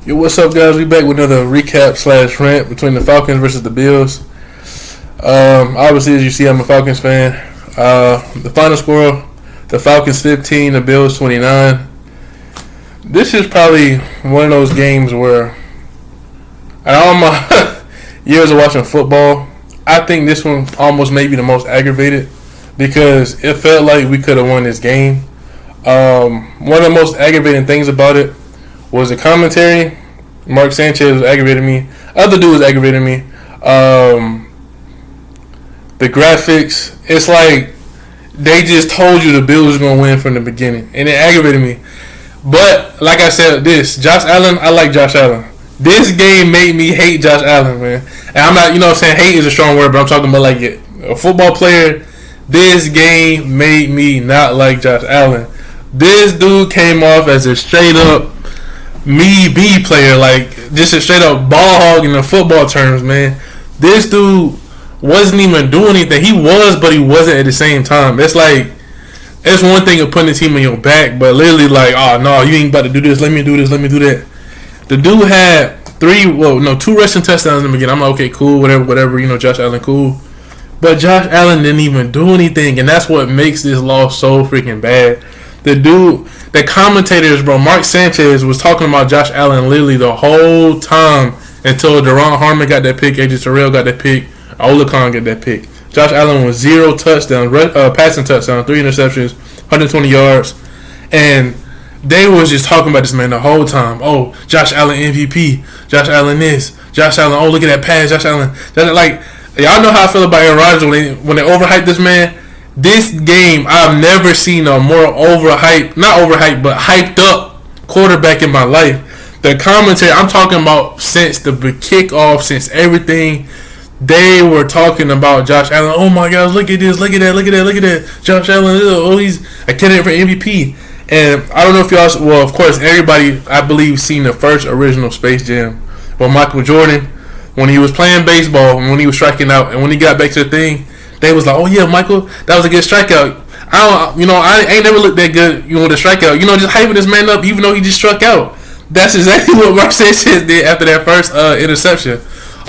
Yo, what's up, guys? We back with another recap slash rant between the Falcons versus the Bills. Obviously, as you see, I'm a Falcons fan. The final score: the Falcons 15, the Bills 29. This is probably one of those games where, in all my years of watching football, I think this one almost may be the most aggravated because it felt like we could have won this game. One of the most aggravating things about it was the commentary. Mark Sanchez was aggravating me. Other dude was aggravating me. The graphics, it's like they just told you the Bills was going to win from the beginning. And it aggravated me. But, like I said, Josh Allen, I like Josh Allen. This game made me hate Josh Allen, man. And I'm not, what I'm saying, hate is a strong word, but I'm talking about like a football player. This game made me not like Josh Allen. This dude came off as a straight up me player, like just a straight up ball hog in the football terms, man. This dude wasn't even doing anything. He was, but he wasn't at the same time. It's like, it's one thing of putting the team on your back, but literally like, oh no, you ain't about to do this. Let me do this. Let me do that. The dude had two rushing touchdowns in the beginning. I'm like, okay, cool, whatever. Josh Allen, cool. But Josh Allen didn't even do anything, and that's what makes this loss so freaking bad. The commentators, bro, Mark Sanchez was talking about Josh Allen literally the whole time until Deron Harmon got that pick, AJ Terrell got that pick, Olakon got that pick. Josh Allen was 0 touchdowns, passing touchdowns, 3 interceptions, 120 yards, and they was just talking about this man the whole time. Oh, Josh Allen MVP, Josh Allen this, Josh Allen. Oh, look at that pass, Josh Allen. Like, y'all know how I feel about Aaron Rodgers when they overhype this man. This game, I've never seen a more but hyped up quarterback in my life. The commentary, I'm talking about since the kickoff, since everything, they were talking about Josh Allen. Oh my gosh, look at this, look at that. Josh Allen, he's a candidate for MVP. And I don't know if y'all, well, of course, everybody, I believe, seen the first original Space Jam. Well, Michael Jordan, when he was playing baseball, and when he was striking out, and when he got back to the thing, they was like, oh yeah, Michael, that was a good strikeout. I ain't never looked that good, the strikeout. Just hyping this man up even though he just struck out. That's exactly what Mark Sanchez did after that first interception.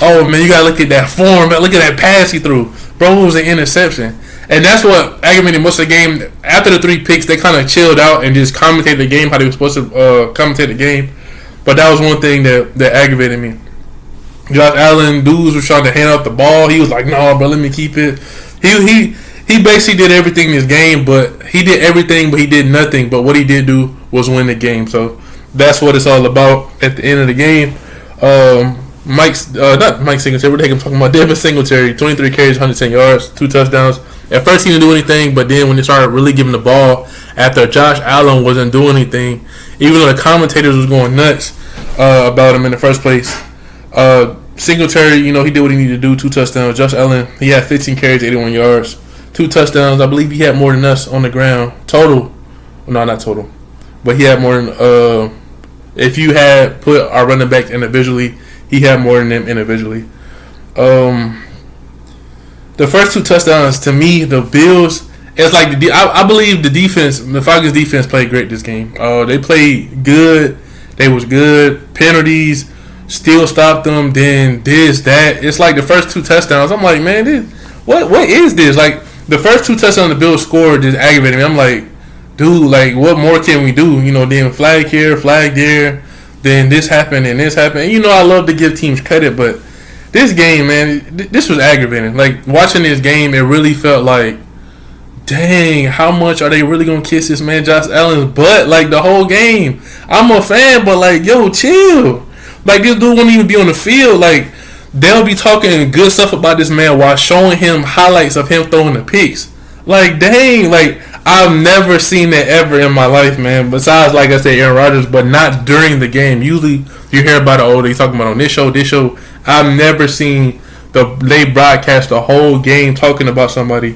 Oh man, you gotta look at that form, look at that pass he threw. Bro, it was an interception. And that's what aggravated most of the game. After the 3 picks, they kind of chilled out and just commentated the game how they were supposed to commentate the game. But that was one thing that aggravated me. Josh Allen, dudes was trying to hand out the ball. He was like, no, bro, let me keep it. He basically did everything in this game, but he did everything, but he did nothing. But what he did do was win the game. So that's what it's all about at the end of the game. Not Mike Singletary, what the heck I'm talking about? Devin Singletary, 23 carries, 110 yards, 2 touchdowns. At first he didn't do anything, but then when they started really giving the ball after Josh Allen wasn't doing anything, even though the commentators was going nuts about him in the first place, Singletary, he did what he needed to do, 2 touchdowns. Josh Allen, he had 15 carries, 81 yards, 2 touchdowns. I believe he had more than us on the ground. Total. No, not total. But he had more than, if you had put our running backs individually, he had more than them individually. The first 2 touchdowns, to me, the Bills, it's like, I believe the Falcons defense played great this game. They played good. They was good. Penalties still stopped them. Then that. It's like the first 2 touchdowns. I'm like, man, what is this? Like, the first 2 touchdowns the Bills scored just aggravated me. I'm like, dude, like, what more can we do? Then flag here, flag there. Then this happened and this happened. And I love to give teams credit, but this game, man, this was aggravating. Like, watching this game, it really felt like, dang, how much are they really going to kiss this man Josh Allen's butt, like, the whole game? I'm a fan, but, like, yo, chill. Like, this dude won't even be on the field. Like, they'll be talking good stuff about this man while showing him highlights of him throwing the picks. Like, dang, like, I've never seen that ever in my life, man. Besides, like I said, Aaron Rodgers, but not during the game. Usually, you hear about it, they talking about on this show. I've never seen they broadcast the whole game talking about somebody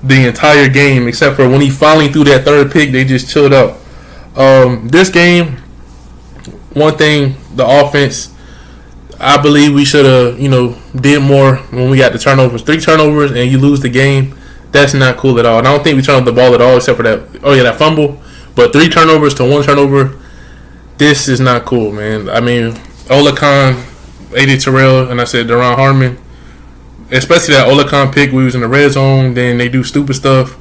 the entire game, except for when he finally threw that 3rd pick, they just chilled out. This game, one thing, the offense, I believe we should have, did more when we got the turnovers. 3 turnovers and you lose the game. That's not cool at all. And I don't think we turned the ball at all except for that fumble. But 3 turnovers to 1 turnover, This is not cool, man. I mean, Olakon, AD Terrell, and I said Deron Harmon. Especially that Olakon pick, we was in the red zone. Then they do stupid stuff.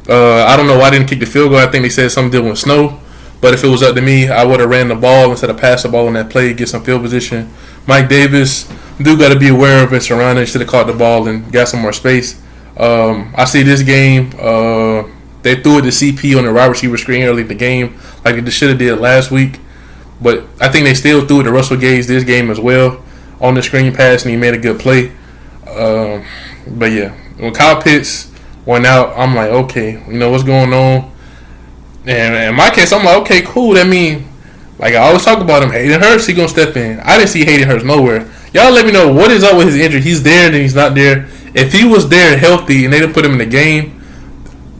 I don't know why I didn't kick the field goal. I think they said something dealing with snow. But if it was up to me, I would have ran the ball instead of pass the ball on that play, get some field position. Mike Davis, do got to be aware of his surroundings. Should have caught the ball and got some more space. I see this game. They threw it to CP on the wide receiver screen early in the game, like they should have did last week. But I think they still threw it to Russell Gage this game as well on the screen pass, and he made a good play. But yeah, when Kyle Pitts went out, I'm like, okay, what's going on? And in my case, I'm like, okay, cool. That mean, like I always talk about him, Hayden Hurst, he gonna step in. I didn't see Hayden Hurst nowhere. Y'all let me know what is up with his injury. He's there, then he's not there. If he was there healthy and they didn't put him in the game,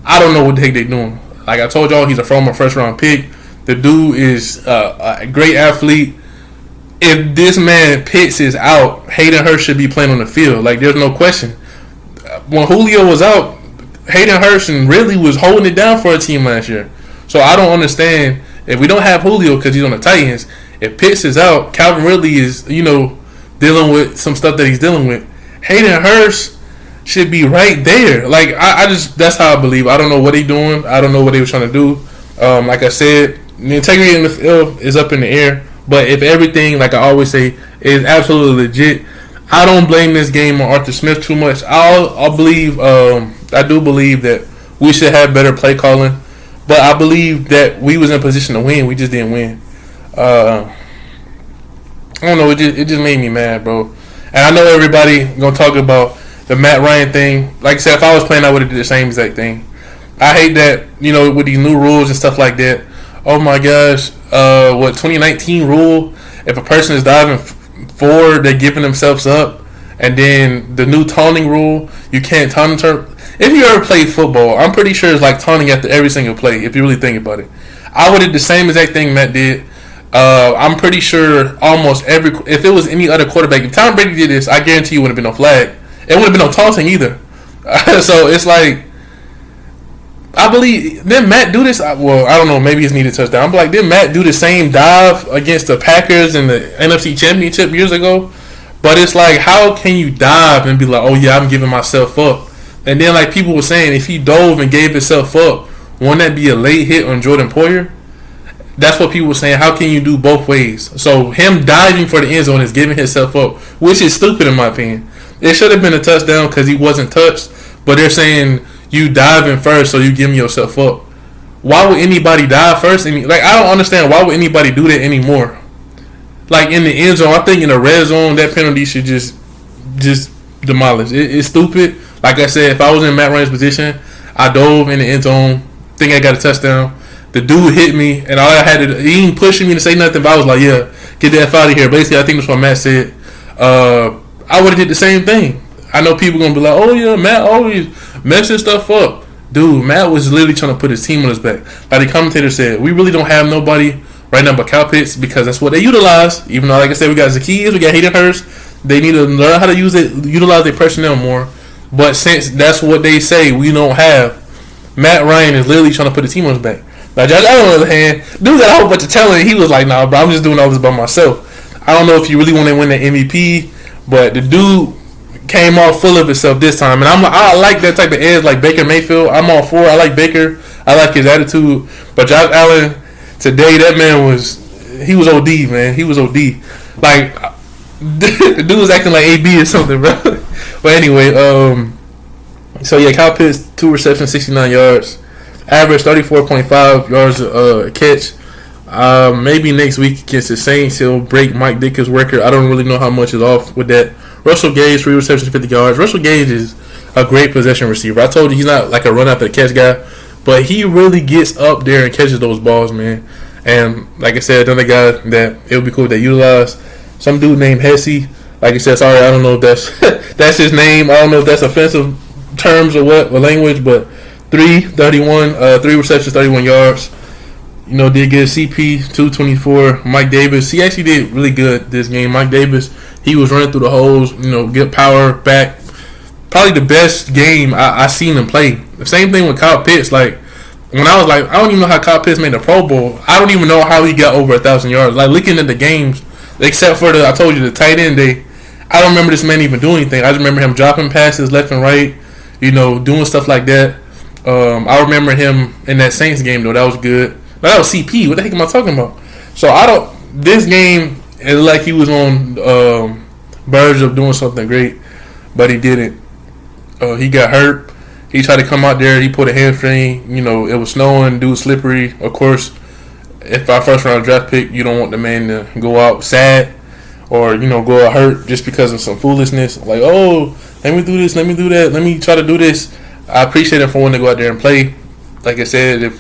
I don't know what the heck they doing. Like I told y'all, he's a former first round pick. The dude is a great athlete. If this man Pitts is out, Hayden Hurst should be playing on the field. Like there's no question. When Julio was out, Hayden Hurst really was holding it down for a team last year. So I don't understand if we don't have Julio because he's on the Titans. If Pitts is out, Calvin Ridley is dealing with some stuff that he's dealing with. Hayden Hurst should be right there. Like I just that's how I believe. I don't know what they doing. I don't know what they were trying to do. Like I said, the integrity in the field is up in the air. But if everything, like I always say, is absolutely legit, I don't blame this game on Arthur Smith too much. I do believe that we should have better play calling. But I believe that we was in position to win. We just didn't win. I don't know. It just made me mad, bro. And I know everybody gonna talk about the Matt Ryan thing. Like I said, if I was playing, I would have did the same exact thing. I hate that, with these new rules and stuff like that. Oh my gosh, 2019 rule? If a person is diving forward, they're giving themselves up. And then the new taunting rule, you can't taunt them. If you ever played football, I'm pretty sure it's like taunting after every single play, if you really think about it. I would have did the same exact thing Matt did. I'm pretty sure almost if it was any other quarterback, if Tom Brady did this, I guarantee you wouldn't have been no flag. It wouldn't have been no taunting either. So it's like, I believe, didn't Matt do this? Well, I don't know, maybe it's needed touchdown. I'm like, didn't Matt do the same dive against the Packers in the NFC Championship years ago? But it's like, how can you dive and be like, oh yeah, I'm giving myself up? And then like people were saying, if he dove and gave himself up, wouldn't that be a late hit on Jordan Poyer? That's what people were saying. How can you do both ways? So him diving for the end zone is giving himself up, which is stupid in my opinion. It should have been a touchdown because he wasn't touched. But they're saying you diving first, so you giving yourself up. Why would anybody dive first? I don't understand why would anybody do that anymore. Like in the end zone, I think in the red zone, that penalty should just demolish. It's stupid. Like I said, if I was in Matt Ryan's position, I dove in the end zone, think I got a touchdown. The dude hit me, and all I had to do, he ain't pushing me to say nothing, but I was like, yeah, get the F out of here. Basically, I think that's what Matt said. I would have did the same thing. I know people going to be like, oh yeah, Matt always messing stuff up. Dude, Matt was literally trying to put his team on his back. Like the commentator said, we really don't have nobody right now but Kyle Pitts because that's what they utilize. Even though, like I said, we got Zacchaeus, we got Hayden Hurst. They need to learn how to utilize their personnel more. But since that's what they say we don't have, Matt Ryan is literally trying to put the team on his back. Now, Josh Allen, on the other hand, dude got a whole bunch of talent. He was like, nah, bro, I'm just doing all this by myself. I don't know if you really want to win the MVP, but the dude came off full of himself this time. And I like that type of edge, like Baker Mayfield. I'm all for it. I like Baker. I like his attitude. But Josh Allen, today, that man he was OD, man. He was OD. Like, the dude was acting like AB or something, bro. But anyway, so yeah, Kyle Pitts, 2 receptions, 69 yards. Average 34.5 yards a catch. Maybe next week against the Saints, he'll break Mike Dick's record. I don't really know how much is off with that. Russell Gage, 3 receptions, 50 yards. Russell Gage is a great possession receiver. I told you he's not like a run after the catch guy, but he really gets up there and catches those balls, man. And like I said, another guy that it would be cool to utilize, some dude named Hesse. Like I said, sorry, I don't know if that's that's his name. I don't know if that's offensive terms or what language, but 3 receptions, 31 yards. Did get CP 224. Mike Davis, he actually did really good this game. Mike Davis, he was running through the holes. Good power back. Probably the best game I seen him play. The same thing with Kyle Pitts. Like when I was like, I don't even know how Kyle Pitts made the Pro Bowl. I don't even know how he got over 1,000 yards. Like, looking at the games, except for I told you, the tight end day, I don't remember this man even doing anything. I just remember him dropping passes left and right, doing stuff like that. I remember him in that Saints game, though. That was good. But that was CP. What the heck am I talking about? So, this game, it looked like he was on verge of doing something great, but he didn't. He got hurt. He tried to come out there. He pulled a hamstring. It was snowing. Dude was slippery. Of course, if our first round draft pick, you don't want the man to go out sad or, go out hurt just because of some foolishness. Like, oh, let me do this. Let me do that. Let me try to do this. I appreciate him for wanting to go out there and play. Like I said,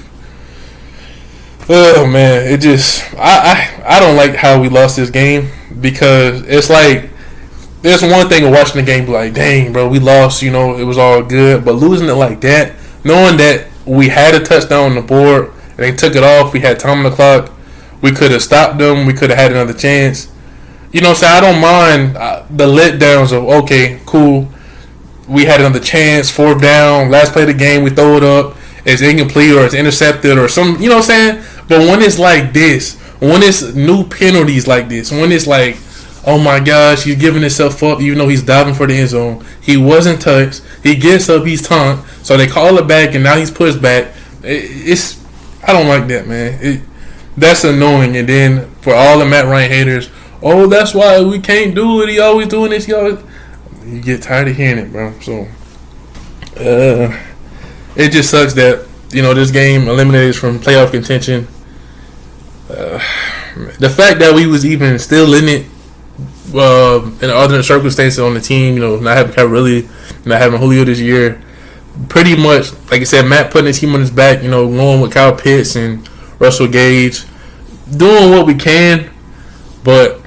oh, man, it just, I don't like how we lost this game because it's like, there's one thing of watching the game, like, dang, bro, we lost, it was all good. But losing it like that, knowing that we had a touchdown on the board, and they took it off, we had time on the clock, we could have stopped them, we could have had another chance. So I don't mind the letdowns of, okay, cool, we had another chance, 4th down, last play of the game, we throw it up, it's incomplete or it's intercepted or some, you know what I'm saying? But when it's like this, when it's new penalties like this, when it's like, oh my gosh, he's giving himself up even though he's diving for the end zone. He wasn't touched. He gets up, he's taunt. So they call it back and now he's pushed back. I don't like that, man. That's annoying. And then for all the Matt Ryan haters, oh, that's why we can't do it. He always doing this. You get tired of hearing it, bro. So it just sucks that, this game eliminated us from playoff contention. The fact that we was even still in it, in other circumstances on the team, not having Kyrie, not having Julio this year, pretty much, like I said, Matt putting the team on his back, going with Kyle Pitts and Russell Gage, doing what we can, but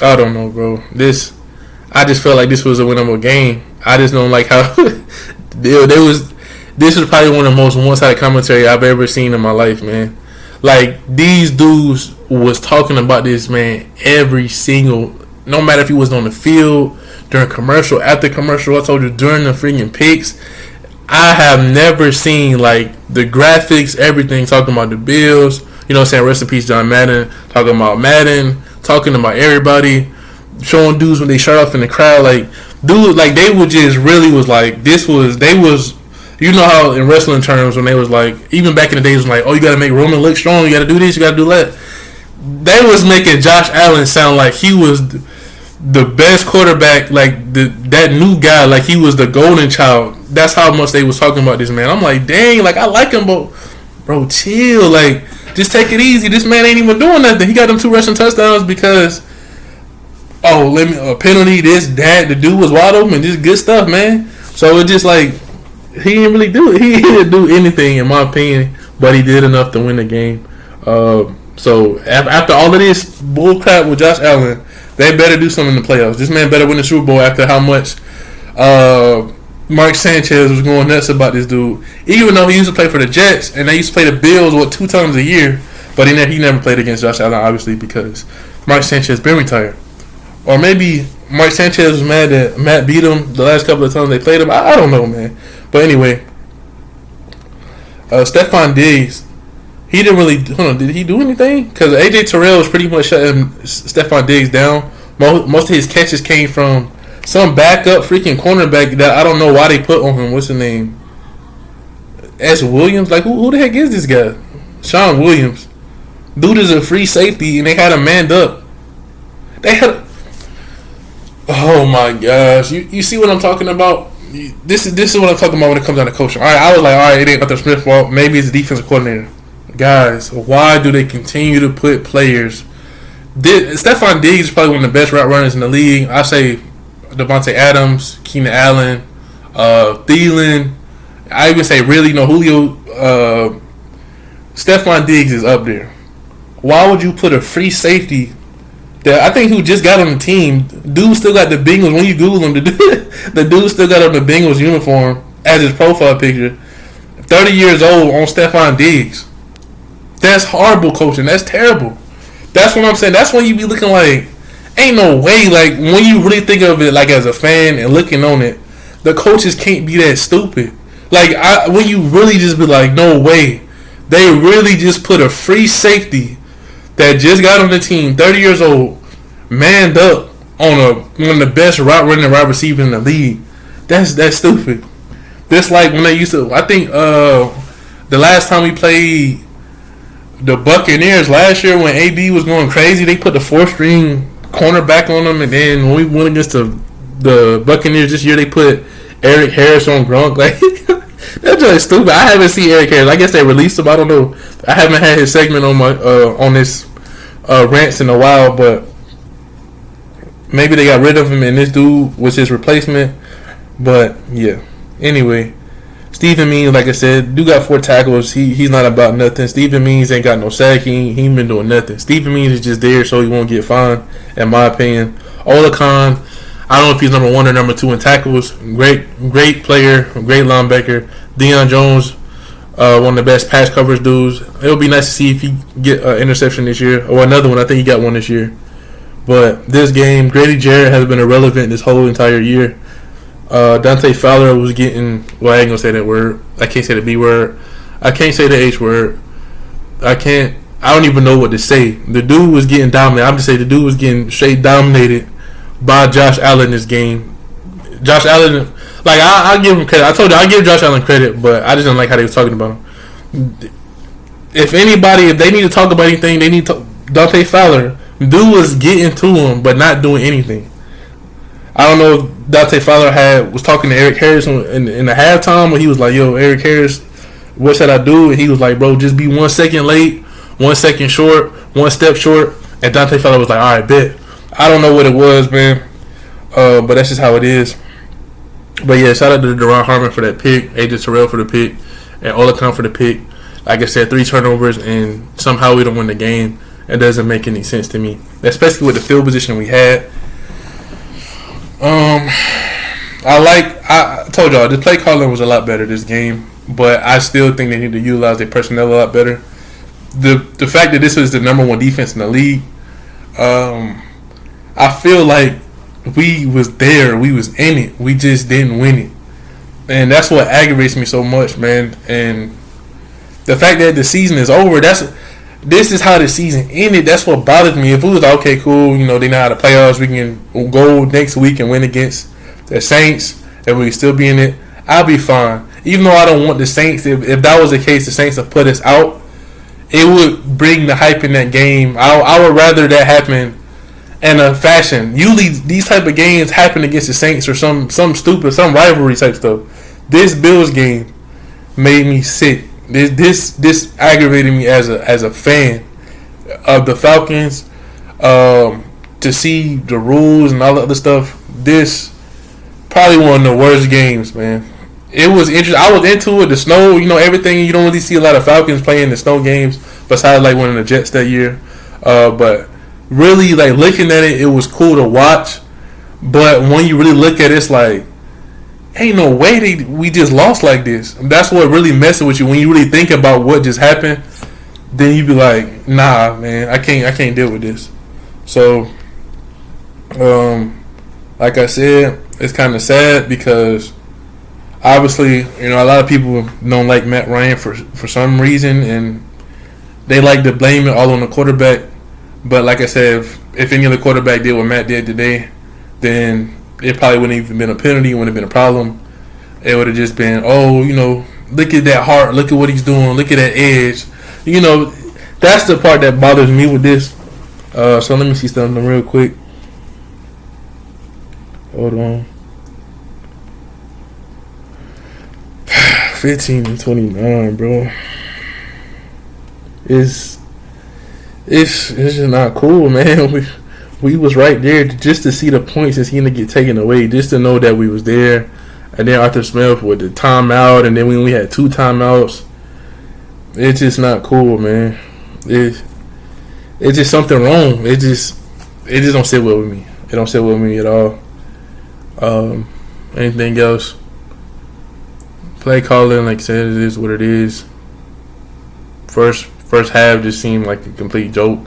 I don't know, bro. I just felt like this was a winnable game. I just don't like how this was probably one of the most one-sided commentary I've ever seen in my life, man. Like, these dudes was talking about this man every single, no matter if he was on the field, during commercial, after commercial, I told you, during the freaking picks. I have never seen, like, the graphics, everything, talking about the Bills, rest in peace, John Madden, talking about Madden, talking about everybody, showing dudes when they shut off in the crowd, like, dudes, like, they would just really was like, they was, how in wrestling terms, when they was like, even back in the days, was like, oh, you got to make Roman look strong, you got to do this, you got to do that. They was making Josh Allen sound like he was the best quarterback, like that new guy, like he was the golden child. That's how much they was talking about this man. I'm like, dang, like I like him, but bro, chill, like just take it easy. This man ain't even doing nothing. He got them 2 rushing touchdowns because a penalty, this, that. The dude was wide open, just good stuff, man. So it just like he didn't really do it. He didn't do anything in my opinion, but he did enough to win the game. So after all of this bull crap with Josh Allen, they better do something in the playoffs. This man better win the Super Bowl after how much Mark Sanchez was going nuts about this dude. Even though he used to play for the Jets and they used to play the Bills 2 times a year, but he never played against Josh Allen, obviously, because Mark Sanchez been retired. Or maybe Mark Sanchez was mad that Matt beat him the last couple of times they played him. I don't know, man. But anyway, Stephon Diggs, he didn't really. Did he do anything? Because AJ Terrell was pretty much shutting Stephon Diggs down. Most of his catches came from some backup freaking cornerback that I don't know why they put on him. What's his name? S. Williams? Like, who the heck is this guy? Sean Williams. Dude is a free safety, and they had him manned up. They had. Oh my gosh! You see what I'm talking about? This is what I'm talking about when it comes down to coaching. All right, I was like, all right, it ain't Arthur Smith's fault. Maybe it's the defensive coordinator. Guys, why do they continue to put players? Stephon Diggs is probably one of the best route runners in the league. I say Devontae Adams, Keenan Allen, Thielen. I even say really Julio. Stephon Diggs is up there. Why would you put a free safety that I think who just got on the team? Dude still got the Bengals. When you Google him, the dude still got on the Bengals uniform as his profile picture. 30 years old on Stephon Diggs. That's horrible coaching. That's terrible. That's what I'm saying. That's when you be looking like, ain't no way. Like, when you really think of it like as a fan and looking on it, the coaches can't be that stupid. Like when you really just be like, no way, they really just put a free safety that just got on the team, 30 years old, manned up on one of the best route running wide receivers in the league. That's stupid. That's like when they used to. I think the last time we played the Buccaneers last year when AB was going crazy, they put the 4th-string cornerback on them, and then when we went against the Buccaneers this year, they put Eric Harris on Gronk. Like that's just stupid. I haven't seen Eric Harris. I guess they released him. I don't know. I haven't had his segment on my on this rants in a while, but maybe they got rid of him and this dude was his replacement. But yeah. Anyway, Stephen Means, like I said, dude got 4 tackles. He's not about nothing. Stephen Means ain't got no sack. He ain't been doing nothing. Stephen Means is just there so he won't get fined, in my opinion. Olakon, I don't know if he's number 1 or number 2 in tackles. Great player, great linebacker. Deion Jones, one of the best pass coverage dudes. It'll be nice to see if he get an interception this year or another one. I think he got one this year. But this game, Grady Jarrett has been irrelevant this whole entire year. Dante Fowler was getting. Well, I ain't gonna say that word. I can't say the B word. I can't say the H word. I don't even know what to say. The dude was getting dominated. I'm just saying the dude was getting straight dominated by Josh Allen this game. Josh Allen, like I'll give him credit. I told you I give Josh Allen credit, but I just didn't like how they was talking about him. If they need to talk about anything, they need to Dante Fowler. Dude was getting to him, but not doing anything. I don't know if Dante Fowler was talking to Eric Harris in the halftime when he was like, yo, Eric Harris, what should I do? And he was like, bro, just be 1 second late, 1 second short, 1 step short. And Dante Fowler was like, all right, bet. I don't know what it was, man. But that's just how it is. But yeah, shout out to Deron Harmon for that pick, AJ Terrell for the pick, and Olakon for the pick. Like I said, 3 turnovers, and somehow we don't win the game. It doesn't make any sense to me, especially with the field position we had. I told y'all the play calling was a lot better this game, but I still think they need to utilize their personnel a lot better. The fact that this was the number 1 defense in the league, I feel like we was there, we was in it, we just didn't win it, and that's what aggravates me so much, man. And the fact that the season is over, this is how the season ended. That's what bothers me. If it was like, okay, cool, they know how the playoffs, we can go next week and win against the Saints, and we can still be in it, I'll be fine. Even though I don't want the Saints, if that was the case, the Saints would put us out, it would bring the hype in that game. I would rather that happen in a fashion. Usually these type of games happen against the Saints or some rivalry type stuff. This Bills game made me sick. This aggravated me as a fan of the Falcons. To see the rules and all the other stuff. This probably one of the worst games, man. It was interesting. I was into it. The snow, everything. You don't really see a lot of Falcons playing the snow games besides like one of the Jets that year. But really, like looking at it, it was cool to watch. But when you really look at it, it's like, ain't no way we just lost like this. That's what really messes with you when you really think about what just happened. Then you be like, nah, man, I can't deal with this. So, like I said, it's kind of sad because obviously, a lot of people don't like Matt Ryan for some reason, and they like to blame it all on the quarterback. But like I said, if any other quarterback did what Matt did today, then it probably wouldn't even been a penalty. It wouldn't have been a problem. It would have just been, look at that heart. Look at what he's doing. Look at that edge. That's the part that bothers me with this. So let me see something real quick. Hold on. 15-29, bro. It's just not cool, man. We was right there just to see the points and seeing to get taken away, just to know that we was there. And then Arthur Smith with the timeout, and then we only had 2 timeouts. It's just not cool, man. It's just something wrong. It just don't sit well with me. It don't sit well with me at all. Anything else? Play calling, like I said, it is what it is. First half just seemed like a complete joke.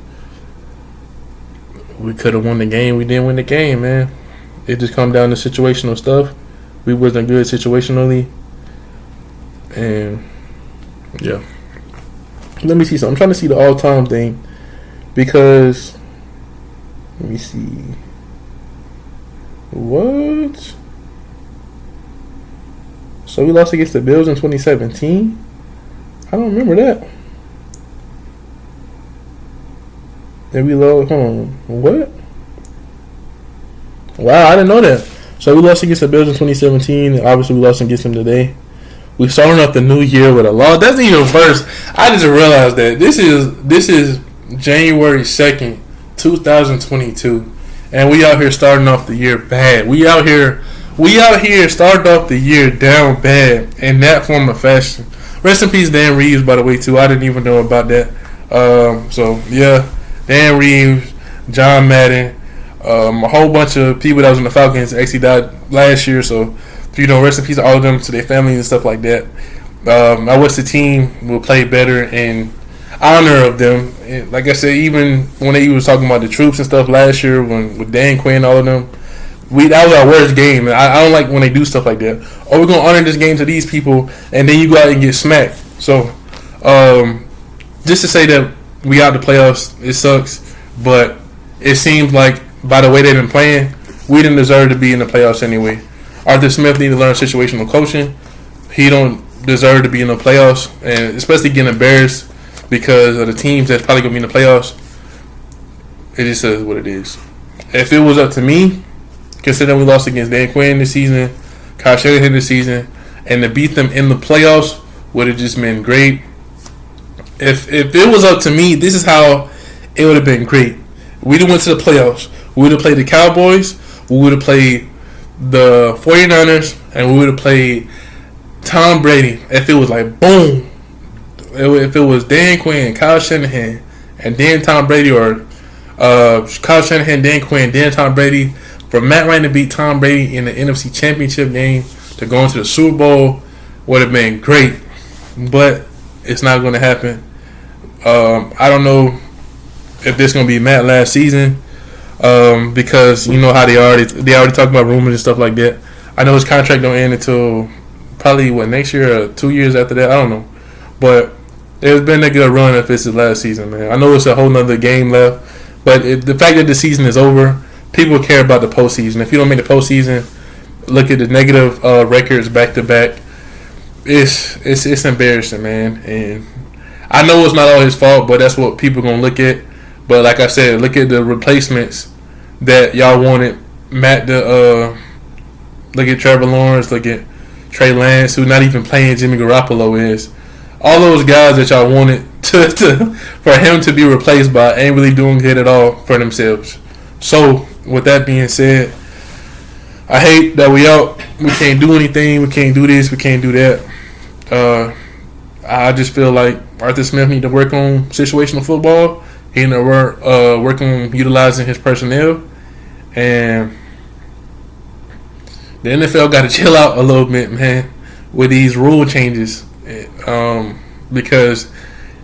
We could have won the game. We didn't win the game, man. It just come down to situational stuff. We wasn't good situationally. And yeah, let me see something. I'm trying to see the all-time thing because let me see what. So we lost against the Bills in 2017. I don't remember that. And we lost. Hold on, what? Wow, I didn't know that. So we lost against the Bills in 2017. Obviously, we lost against them today. We starting off the new year with a loss. That's even worse. I just realized that this is January 2nd, 2022, and we out here starting off the year bad. We out here starting off the year down bad in that form of fashion. Rest in peace, Dan Reeves, by the way, too. I didn't even know about that. So yeah, Dan Reeves, John Madden. A whole bunch of people that was in the Falcons actually died last year, so rest in peace to all of them, to their families and stuff like that. I wish the team will play better in honor of them. And like I said, even when they was talking about the troops and stuff last year, with Dan Quinn, all of them, that was our worst game. And I don't like when they do stuff like that. Oh, we're gonna honor this game to these people, and then you go out and get smacked. So, just to say that we out the playoffs, it sucks, but it seems like, by the way they've been playing, we didn't deserve to be in the playoffs anyway. Arthur Smith needs to learn situational coaching. He don't deserve to be in the playoffs, and especially getting embarrassed because of the teams that's probably going to be in the playoffs. It just is what it is. If it was up to me, considering we lost against Dan Quinn this season, Kyle Shanahan this season, and to beat them in the playoffs would have just been great. If it was up to me, this is how it would have been great. We'd have went to the playoffs. We would have played the Cowboys. We would have played the 49ers. And we would have played Tom Brady. If it was like, boom. If it was Dan Quinn, Kyle Shanahan, and then Tom Brady, or Kyle Shanahan, Dan Quinn, then Tom Brady, for Matt Ryan to beat Tom Brady in the NFC Championship game to go into the Super Bowl would have been great. But it's not going to happen. I don't know if this is going to be Matt last season. Because you know how they already talked about rumors and stuff like that. I know his contract don't end until probably next year or 2 years after that. I don't know, but it's been a good run if it's his last season, man. I know it's a whole nother game left, but the fact that the season is over, people care about the postseason. If you don't make the postseason, look at the negative records back to back. It's embarrassing, man. And I know it's not all his fault, but that's what people gonna look at. But like I said, look at the replacements that y'all wanted. Look at Trevor Lawrence. Look at Trey Lance, who's not even playing. Jimmy Garoppolo is. All those guys that y'all wanted for him to be replaced by ain't really doing good at all for themselves. So with that being said, I hate that we out. We can't do anything. We can't do this. We can't do that. I just feel like Arthur Smith need to work on situational football. He need to work on utilizing his personnel, and the NFL got to chill out a little bit, man, with these rule changes, because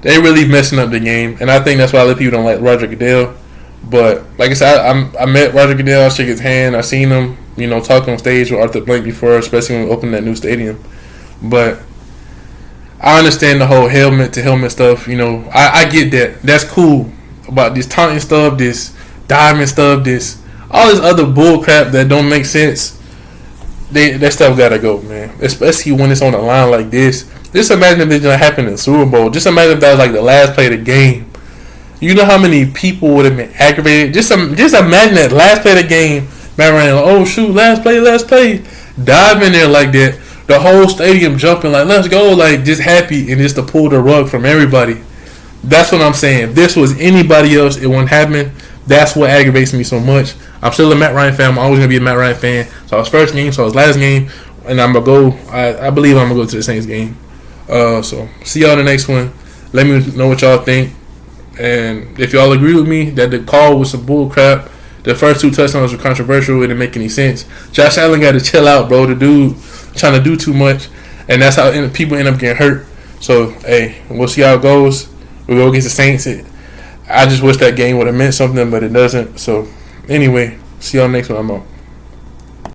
they really messing up the game. And I think that's why a lot of people don't like Roger Goodell. But like I said, I met Roger Goodell. I shook his hand. I seen him, talk on stage with Arthur Blank before, especially when we opened that new stadium. But I understand the whole helmet to helmet stuff. I get that. That's cool. About this taunting stuff, this diamond stuff, all this other bull crap that don't make sense. That stuff gotta go, man. Especially when it's on the line like this. Just imagine if this gonna happen in the Super Bowl. Just imagine if that was like the last play of the game. You know how many people would have been aggravated. Just imagine that last play of the game. Man, ran like, oh shoot, last play. Dive in there like that. The whole stadium jumping like, let's go, like just happy, and just to pull the rug from everybody. That's what I'm saying. If this was anybody else, it wouldn't happen. That's what aggravates me so much. I'm still a Matt Ryan fan. I'm always going to be a Matt Ryan fan. So his first game, so his last game, and I'm going to go. I believe I'm going to go to the Saints game. So see y'all in the next one. Let me know what y'all think. And if y'all agree with me that the call was some bull crap, the first 2 touchdowns were controversial. It didn't make any sense. Josh Allen got to chill out, bro. The dude trying to do too much. And that's how people end up getting hurt. So, hey, we'll see how it goes. We go against the Saints. I just wish that game would have meant something, but it doesn't. So, anyway, see y'all next one. I'm out.